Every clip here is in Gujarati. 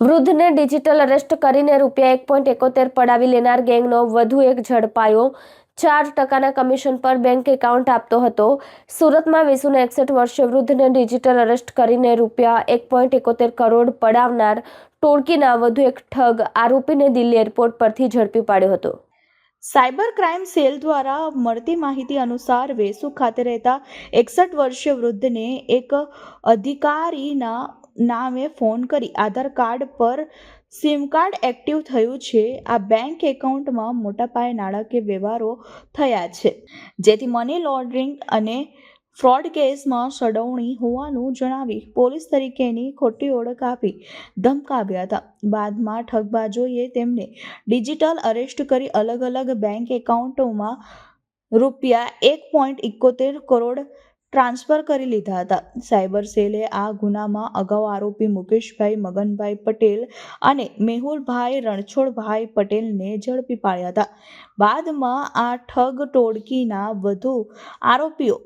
વૃદ્ધને ડિજિટલ અરેસ્ટ કરીને ₹1.71 પડાવી લેનાર ગેંગનો વધુ એક ઝડપાયો। 4% કમિશન પર બેંક એકાઉન્ટ આપતો હતો। સુરતમાં 61 વર્ષીય વૃદ્ધને ડિજિટલ અરેસ્ટ કરીને ₹1.71 કરોડ પડાવનાર ટોળકીના વધુ એક ઠગ આરોપીને દિલ્હી એરપોર્ટ પરથી ઝડપી પાડ્યો હતો। સાયબર ક્રાઇમ સેલ દ્વારા મળતી માહિતી અનુસાર વેસુ ખાતે રહેતા 61 વર્ષીય વૃદ્ધને એક અધિકારીના નામે ફોન કરી આધાર કાર્ડ પર સિમ કાર્ડ એક્ટિવ થયું છે। આ બેંક એકાઉન્ટમાં મોટા પાયે નાણાકીય વ્યવહારો થયા છે, જેથી મની લોન્ડરિંગ અને ફ્રોડ કેસમાં સંડોવણી હોવાનું જણાવી પોલીસ તરીકેની ખોટી ઓળખ આપી ધમકાવ્યા હતા। બાદમાં ઠગબાજોએ તેમને ડિજિટલ અરેસ્ટ કરી અલગ અલગ બેંક એકાઉન્ટોમાં ₹1.71 કરોડ ટ્રાન્સફર કરી લીધા હતા। સાયબર સેલે આ ગુનામાં અગાઉ આરોપી મુકેશભાઈ મગનભાઈ પટેલ અને મેહુલભાઈ રણછોડભાઈ પટેલને ઝડપી પાડ્યા હતા। બાદમાં આ ઠગ ટોળકીના વધુ આરોપીઓ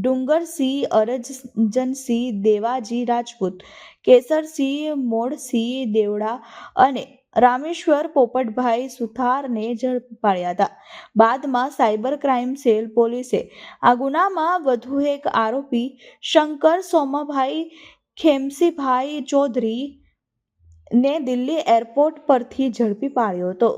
ડુંગરસિંહ અરજનસિંહ દેવાજી રાજપૂત, કેસરસિંહ મોડસિંહ દેવડા અને રામેશ્વર પોપટભાઈ સુથારને ઝડપી પાડ્યા હતા। બાદમાં સાયબર ક્રાઇમ સેલ પોલીસે આ ગુનામાં વધુ એક આરોપી શંકર સોમાભાઈ ખેમસીભાઈ ચૌધરીને દિલ્હી એરપોર્ટ પરથી ઝડપી પાડ્યો હતો।